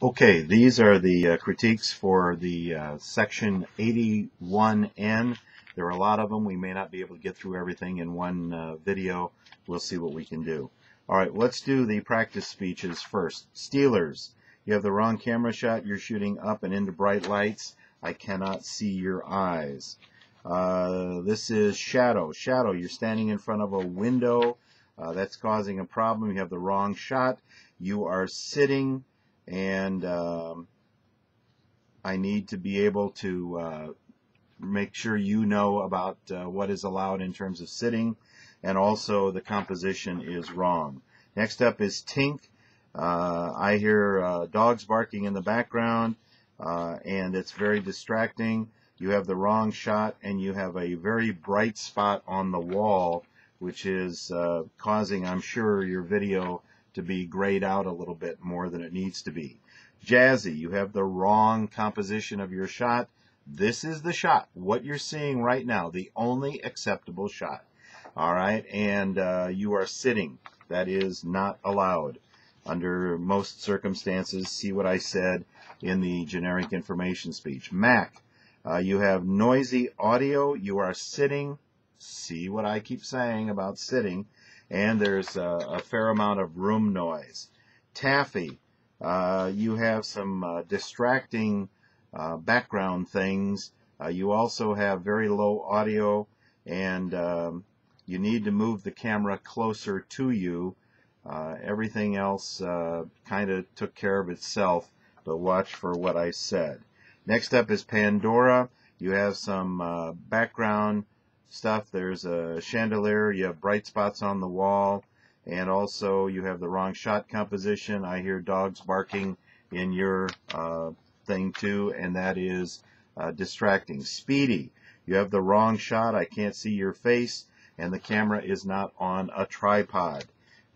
Okay, these are the critiques for the section 81N. There are a lot of them. We may not be able to get through everything in one video. We'll see what we can do. All right, let's do the practice speeches first. Steelers, you have the wrong camera shot. You're shooting up and into bright lights. I cannot see your eyes. This is Shadow. Shadow, you're standing in front of a window. That's causing a problem. You have the wrong shot. You are sitting, and I need to be able to make sure you know about what is allowed in terms of sitting, and also the composition is wrong. Next up is Tink. I hear dogs barking in the background, and it's very distracting. You have the wrong shot, and you have a very bright spot on the wall, which is causing, I'm sure, your video to be grayed out a little bit more than it needs to be. Jazzy, you have the wrong composition of your shot. This is the shot, what you're seeing right now, the only acceptable shot. All right, and you are sitting. That is not allowed under most circumstances. See what I said in the generic information speech. Mac, you have noisy audio. You are sitting. See what I keep saying about sitting. And there's a fair amount of room noise. Taffy, you have some distracting background things. You also have very low audio, and you need to move the camera closer to you. Everything else kind of took care of itself, but watch for what I said. Next up is Pandora. You have some background stuff. There's a chandelier. You have bright spots on the wall, and also you have the wrong shot composition. I hear dogs barking in your thing too, and that is distracting. Speedy, you have the wrong shot. I can't see your face, and the camera is not on a tripod.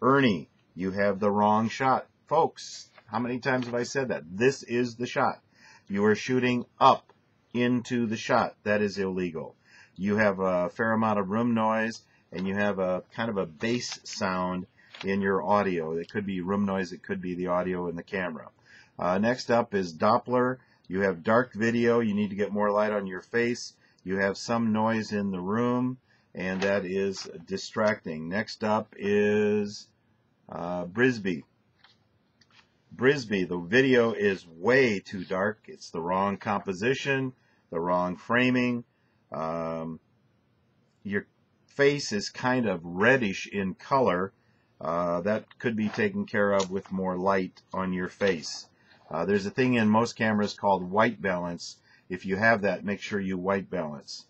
Ernie, you have the wrong shot. Folks, how many times have I said that? This is the shot. You are shooting up into the shot. That is illegal. You have a fair amount of room noise, and you have a kind of a bass sound in your audio. It could be room noise, it could be the audio in the camera. Next up is Doppler. You have dark video. You need to get more light on your face. You have some noise in the room, and that is distracting. Next up is Brisby. Brisby, the video is way too dark. It's the wrong composition, the wrong framing. Your face is kind of reddish in color. That could be taken care of with more light on your face. There's a thing in most cameras called white balance. If you have that, make sure you white balance.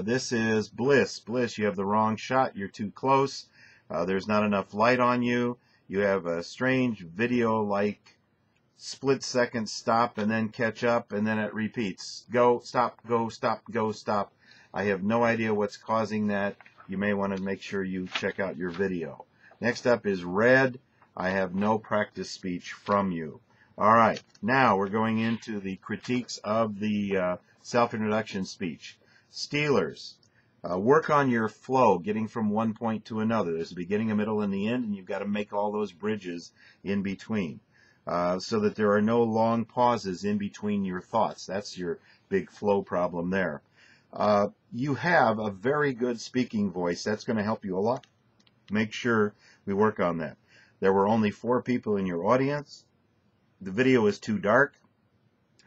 This is Bliss. Bliss, you have the wrong shot. You're too close. There's not enough light on you. You have a strange video-like split-second stop and then catch up, and then it repeats. Go, stop, go, stop, go, stop. I have no idea what's causing that. You may want to make sure you check out your video. Next up is Red. I have no practice speech from you. All right, now we're going into the critiques of the self-introduction speech. Steelers, work on your flow, getting from one point to another. There's a beginning, a middle, and the end, and you've got to make all those bridges in between so that there are no long pauses in between your thoughts. That's your big flow problem there. You have a very good speaking voice. That's going to help you a lot. Make sure we work on that. There were only 4 people in your audience. The video is too dark.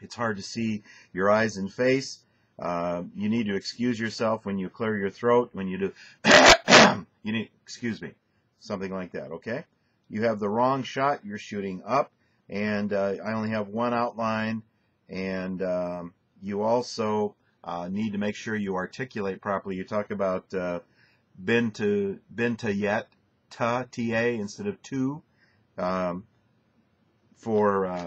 It's hard to see your eyes and face. You need to excuse yourself when you clear your throat. When you do, you need, excuse me, something like that, okay? You have the wrong shot. You're shooting up, and I only have one outline, and you also need to make sure you articulate properly. You talk about been to yet, ta, instead of to,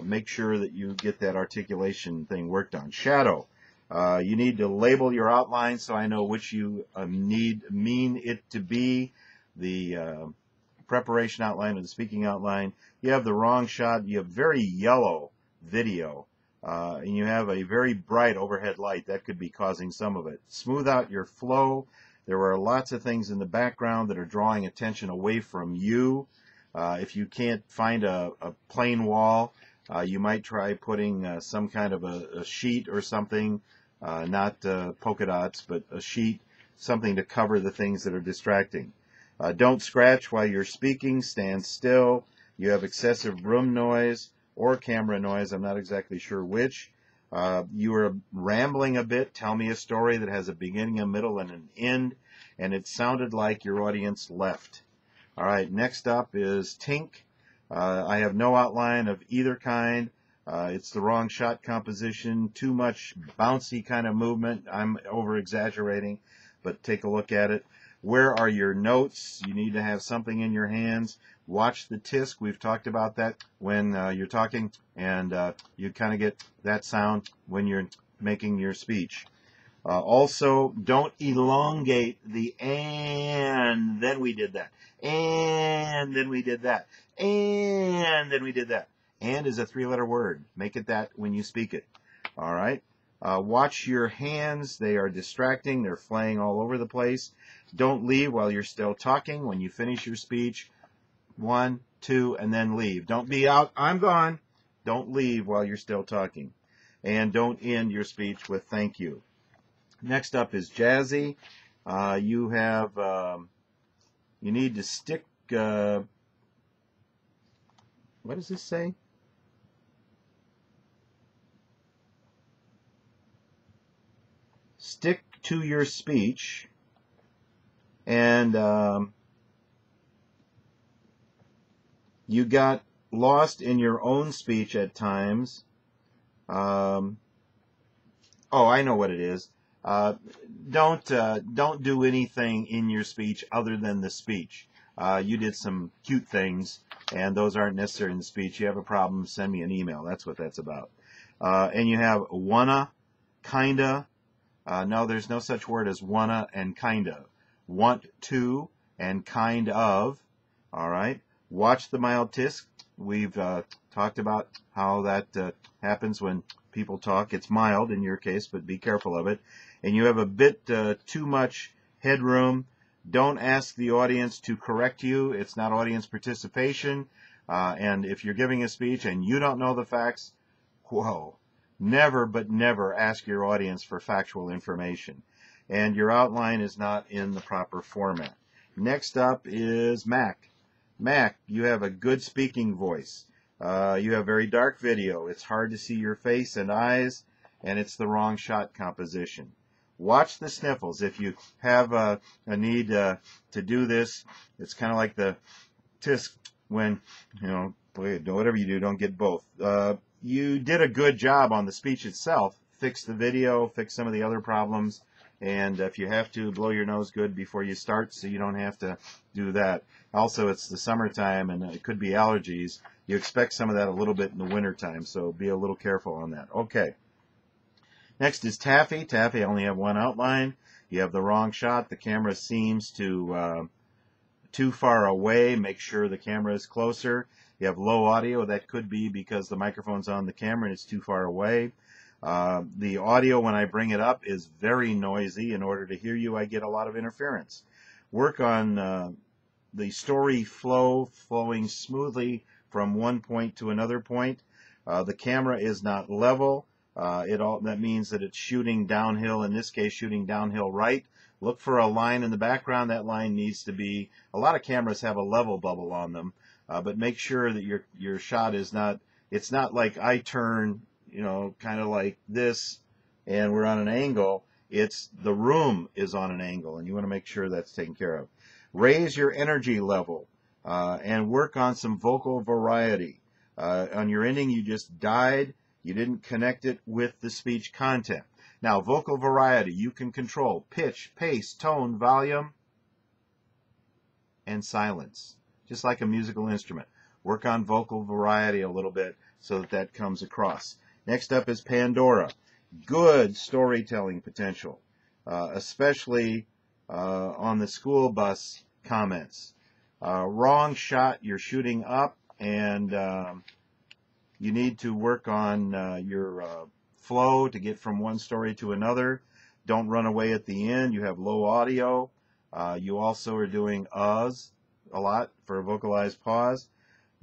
make sure that you get that articulation thing worked on. Shadow, you need to label your outline so I know which you mean it to be, the preparation outline or the speaking outline. You have the wrong shot. You have very yellow video, and you have a very bright overhead light. That could be causing some of it. Smooth out your flow. There are lots of things in the background that are drawing attention away from you. If you can't find a plain wall, You might try putting some kind of a sheet or something, not polka dots, but a sheet, something to cover the things that are distracting. Don't scratch while you're speaking. Stand still. You have excessive room noise or camera noise. I'm not exactly sure which. You are rambling a bit. Tell me a story that has a beginning, a middle, and an end. And it sounded like your audience left. All right, next up is Tink. I have no outline of either kind. It's the wrong shot composition, too much bouncy kind of movement. I'm over-exaggerating, but take a look at it. Where are your notes? You need to have something in your hands. Watch the tisk. We've talked about that when you're talking, and you kind of get that sound when you're making your speech. Also, don't elongate the and then we did that. And then we did that. And then we did that. And is a three-letter word. Make it that when you speak it. All right. Watch your hands. They are distracting. They're flying all over the place. Don't leave while you're still talking. When you finish your speech, 1, 2, and then leave. Don't be out. I'm gone. Don't leave while you're still talking. And don't end your speech with thank you. Next up is Jazzy. You have, you need to stick, what does this say? Stick to your speech, and you got lost in your own speech at times. Oh, I know what it is. Don't do anything in your speech other than the speech. You did some cute things, and those aren't necessary in the speech. You have a problem, send me an email. That's what that's about. And you have wanna, kinda. No, there's no such word as wanna and kinda. Want to and kind of. All right. Watch the mild tisk. We've talked about how that happens when people talk. It's mild in your case, but be careful of it. And you have a bit too much headroom. Don't ask the audience to correct you. It's not audience participation. And if you're giving a speech and you don't know the facts, whoa, never but never ask your audience for factual information. And your outline is not in the proper format. Next up is Mac. Mac, you have a good speaking voice. You have very dark video. It's hard to see your face and eyes, and it's the wrong shot composition. Watch the sniffles. If you have a need to do this, it's kind of like the tisk when, you know, whatever you do, don't get both. You did a good job on the speech itself. Fix the video, fix some of the other problems, and if you have to, blow your nose good before you start so you don't have to do that. Also, it's the summertime, and it could be allergies. You expect some of that a little bit in the wintertime, so be a little careful on that. Okay. Next is Taffy. Taffy, I only have one outline. You have the wrong shot. The camera seems to too far away. Make sure the camera is closer. You have low audio. That could be because the microphone's on the camera and it's too far away. The audio, when I bring it up, is very noisy. In order to hear you, I get a lot of interference. Work on the story flowing smoothly from one point to another point. The camera is not level. That means that it's shooting downhill, in this case shooting downhill right. Look for a line in the background. That line needs to be, a lot of cameras have a level bubble on them, but make sure that your shot is not, it's not like I turn, you know, kind of like this and we're on an angle. It's the room is on an angle, and you want to make sure that's taken care of. Raise your energy level and work on some vocal variety. On your ending, you just died. You didn't connect it with the speech content. Now, vocal variety, you can control pitch, pace, tone, volume, and silence, just like a musical instrument. Work on vocal variety a little bit so that that comes across. Next up is Pandora. Good storytelling potential, especially on the school bus comments. Wrong shot, you're shooting up, and you need to work on your flow to get from one story to another. Don't run away at the end. You have low audio. You also are doing uhs a lot for a vocalized pause.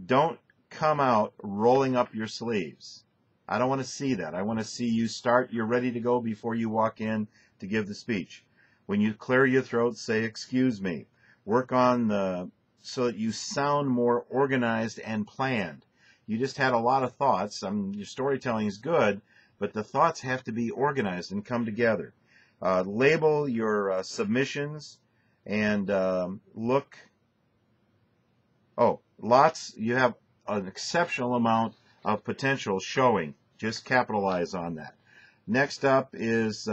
Don't come out rolling up your sleeves. I don't want to see that. I want to see you you're ready to go before you walk in to give the speech. When you clear your throat, say, excuse me. Work on so that you sound more organized and planned. You just had a lot of thoughts. Your storytelling is good, but the thoughts have to be organized and come together. Label your submissions and look. Oh, you have an exceptional amount of potential showing. Just capitalize on that. Next up is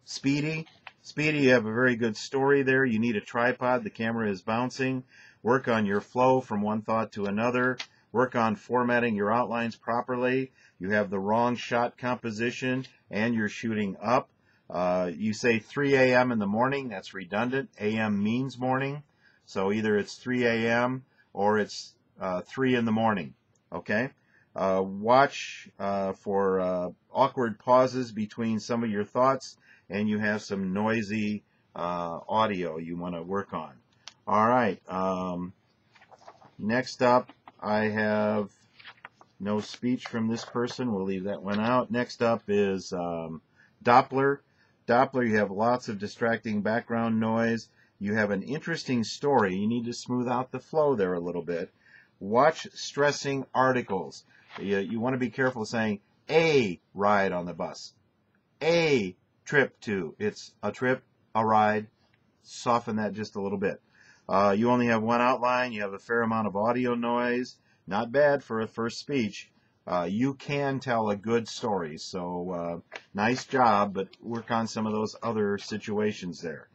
Speedy. Speedy, you have a very good story there. You need a tripod. The camera is bouncing. Work on your flow from one thought to another. Work on formatting your outlines properly. You have the wrong shot composition and you're shooting up. You say 3 a.m. in the morning. That's redundant. A.m. means morning. So either it's 3 a.m. or it's 3 in the morning. Okay? Watch for awkward pauses between some of your thoughts, and you have some noisy audio you want to work on. All right. Next up, I have no speech from this person. We'll leave that one out. Next up is Doppler. Doppler, you have lots of distracting background noise. You have an interesting story. You need to smooth out the flow there a little bit. Watch stressing articles. You want to be careful saying a ride on the bus, a trip to. It's a trip, a ride. Soften that just a little bit. You only have one outline. You have a fair amount of audio noise. Not bad for a first speech. You can tell a good story, so nice job, but work on some of those other situations there.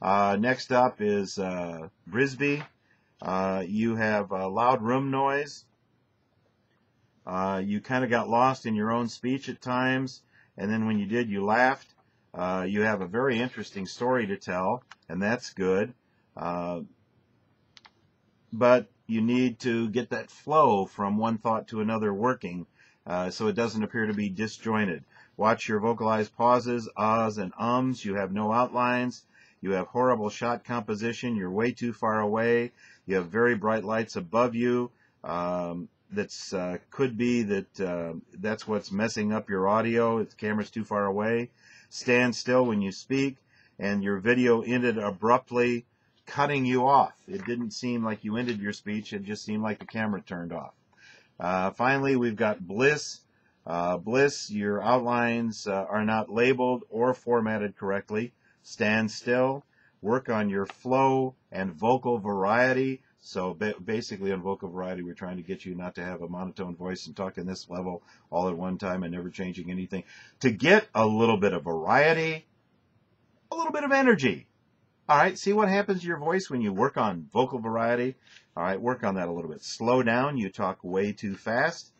Next up is Brisby. You have loud room noise. You kind of got lost in your own speech at times, and then when you did, you laughed. You have a very interesting story to tell, and that's good. But you need to get that flow from one thought to another working so it doesn't appear to be disjointed. Watch your vocalized pauses, ahs and ums. You have no outlines. You have horrible shot composition. You're way too far away. You have very bright lights above you. Could be that that's what's messing up your audio. The camera's too far away. Stand still when you speak, and your video ended abruptly, cutting you off. It didn't seem like you ended your speech. It just seemed like the camera turned off. Finally, we've got Bliss. Bliss, your outlines are not labeled or formatted correctly. Stand still. Work on your flow and vocal variety. So basically on vocal variety, we're trying to get you not to have a monotone voice and talk in this level all at one time and never changing anything. To get a little bit of variety, a little bit of energy. All right, see what happens to your voice when you work on vocal variety. All right, work on that a little bit. Slow down. You talk way too fast.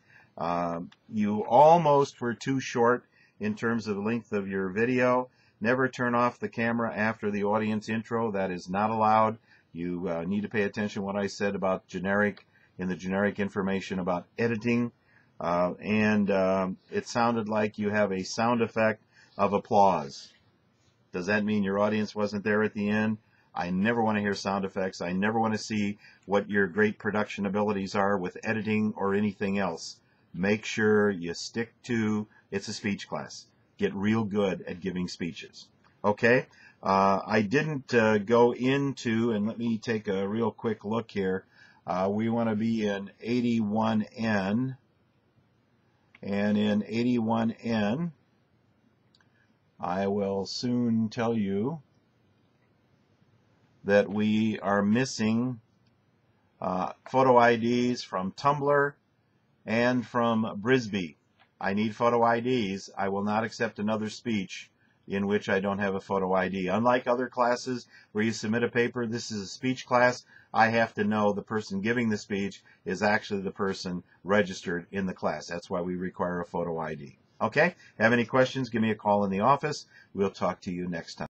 You almost were too short in terms of the length of your video. Never turn off the camera after the audience intro. That is not allowed. You need to pay attention to what I said about the generic information about editing. It sounded like you have a sound effect of applause. Does that mean your audience wasn't there at the end? I never want to hear sound effects. I never want to see what your great production abilities are with editing or anything else. Make sure you stick to, it's a speech class. Get real good at giving speeches. Okay? I didn't go into, and let me take a real quick look here. We want to be in 81N. And in 81N, I will soon tell you that we are missing photo IDs from Tumblr and from Brisby. I need photo IDs. I will not accept another speech in which I don't have a photo ID. Unlike other classes where you submit a paper, this is a speech class. I have to know the person giving the speech is actually the person registered in the class. That's why we require a photo ID. Okay? Have any questions? Give me a call in the office. We'll talk to you next time.